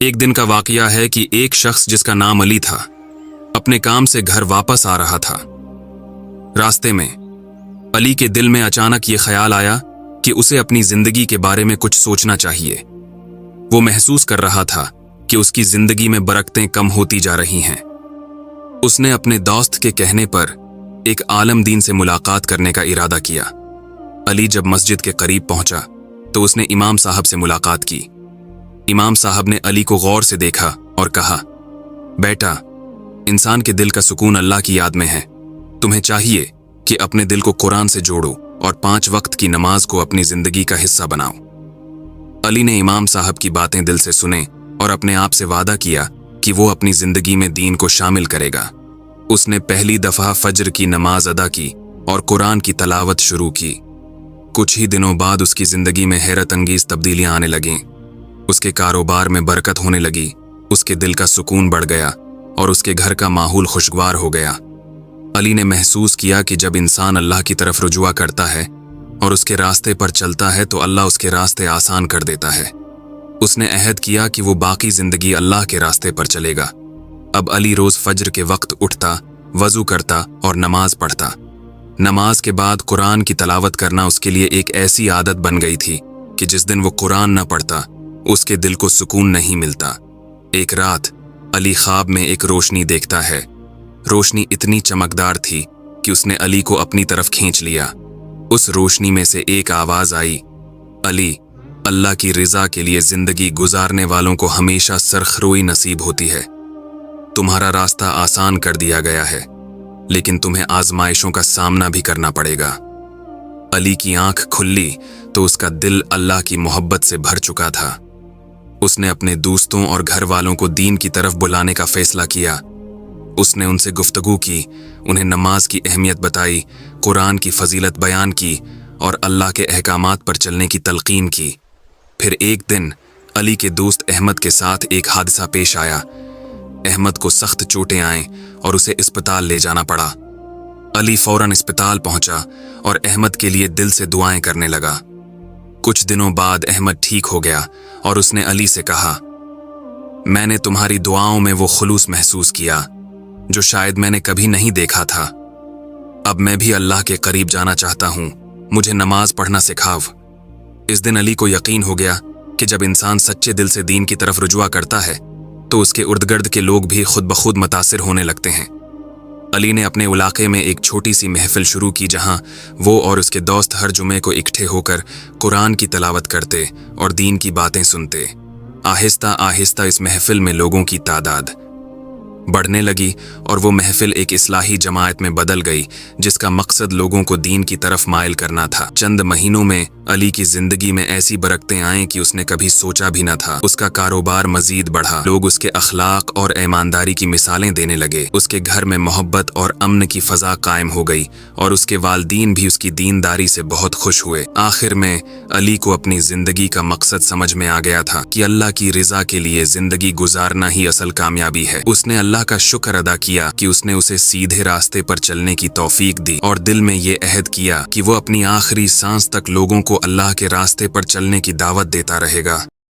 ایک دن کا واقعہ ہے کہ ایک شخص جس کا نام علی تھا اپنے کام سے گھر واپس آ رہا تھا۔ راستے میں علی کے دل میں اچانک یہ خیال آیا کہ اسے اپنی زندگی کے بارے میں کچھ سوچنا چاہیے۔ وہ محسوس کر رہا تھا کہ اس کی زندگی میں برکتیں کم ہوتی جا رہی ہیں۔ اس نے اپنے دوست کے کہنے پر ایک عالم دین سے ملاقات کرنے کا ارادہ کیا۔ علی جب مسجد کے قریب پہنچا تو اس نے امام صاحب سے ملاقات کی۔ امام صاحب نے علی کو غور سے دیکھا اور کہا، بیٹا، انسان کے دل کا سکون اللہ کی یاد میں ہے۔ تمہیں چاہیے کہ اپنے دل کو قرآن سے جوڑو اور 5 وقت کی نماز کو اپنی زندگی کا حصہ بناؤ۔ علی نے امام صاحب کی باتیں دل سے سنے اور اپنے آپ سے وعدہ کیا کہ وہ اپنی زندگی میں دین کو شامل کرے گا۔ اس نے پہلی دفعہ فجر کی نماز ادا کی اور قرآن کی تلاوت شروع کی۔ کچھ ہی دنوں بعد اس کی زندگی میں حیرت انگیز تبدیلیاں آنے لگیں۔ اس کے کاروبار میں برکت ہونے لگی، اس کے دل کا سکون بڑھ گیا اور اس کے گھر کا ماحول خوشگوار ہو گیا۔ علی نے محسوس کیا کہ جب انسان اللہ کی طرف رجوع کرتا ہے اور اس کے راستے پر چلتا ہے تو اللہ اس کے راستے آسان کر دیتا ہے۔ اس نے عہد کیا کہ وہ باقی زندگی اللہ کے راستے پر چلے گا۔ اب علی روز فجر کے وقت اٹھتا، وضو کرتا اور نماز پڑھتا۔ نماز کے بعد قرآن کی تلاوت کرنا اس کے لیے ایک ایسی عادت بن گئی تھی کہ جس دن وہ قرآن نہ پڑھتا اس کے دل کو سکون نہیں ملتا۔ ایک رات علی خواب میں ایک روشنی دیکھتا ہے۔ روشنی اتنی چمکدار تھی کہ اس نے علی کو اپنی طرف کھینچ لیا۔ اس روشنی میں سے ایک آواز آئی، علی، اللہ کی رضا کے لیے زندگی گزارنے والوں کو ہمیشہ سرخروئی نصیب ہوتی ہے۔ تمہارا راستہ آسان کر دیا گیا ہے، لیکن تمہیں آزمائشوں کا سامنا بھی کرنا پڑے گا۔ علی کی آنکھ کھلی تو اس کا دل اللہ کی محبت سے بھر چکا تھا۔ اس نے اپنے دوستوں اور گھر والوں کو دین کی طرف بلانے کا فیصلہ کیا۔ اس نے ان سے گفتگو کی، انہیں نماز کی اہمیت بتائی، قرآن کی فضیلت بیان کی اور اللہ کے احکامات پر چلنے کی تلقین کی۔ پھر ایک دن علی کے دوست احمد کے ساتھ ایک حادثہ پیش آیا۔ احمد کو سخت چوٹیں آئیں اور اسے اسپتال لے جانا پڑا۔ علی فوراً اسپتال پہنچا اور احمد کے لیے دل سے دعائیں کرنے لگا۔ کچھ دنوں بعد احمد ٹھیک ہو گیا اور اس نے علی سے کہا، میں نے تمہاری دعاؤں میں وہ خلوص محسوس کیا جو شاید میں نے کبھی نہیں دیکھا تھا۔ اب میں بھی اللہ کے قریب جانا چاہتا ہوں، مجھے نماز پڑھنا سکھاؤ۔ اس دن علی کو یقین ہو گیا کہ جب انسان سچے دل سے دین کی طرف رجوع کرتا ہے تو اس کے ارد گرد کے لوگ بھی خود بخود متاثر ہونے لگتے ہیں۔ علی نے اپنے علاقے میں ایک چھوٹی سی محفل شروع کی جہاں وہ اور اس کے دوست ہر جمعے کو اکٹھے ہو کر قرآن کی تلاوت کرتے اور دین کی باتیں سنتے۔ آہستہ آہستہ اس محفل میں لوگوں کی تعداد بڑھنے لگی اور وہ محفل ایک اصلاحی جماعت میں بدل گئی جس کا مقصد لوگوں کو دین کی طرف مائل کرنا تھا۔ چند مہینوں میں علی کی زندگی میں ایسی برکتیں آئیں کہ اس نے کبھی سوچا بھی نہ تھا۔ اس کا کاروبار مزید بڑھا، لوگ اس کے اخلاق اور ایمانداری کی مثالیں دینے لگے۔ اس کے گھر میں محبت اور امن کی فضا قائم ہو گئی اور اس کے والدین بھی اس کی دینداری سے بہت خوش ہوئے۔ آخر میں علی کو اپنی زندگی کا مقصد سمجھ میں آ گیا تھا کہ اللہ کی رضا کے لیے زندگی گزارنا ہی اصل کامیابی ہے۔ اس نے اللہ کا شکر ادا کیا کہ اس نے اسے سیدھے راستے پر چلنے کی توفیق دی اور دل میں یہ عہد کیا کہ وہ اپنی آخری سانس تک لوگوں کو اللہ کے راستے پر چلنے کی دعوت دیتا رہے گا۔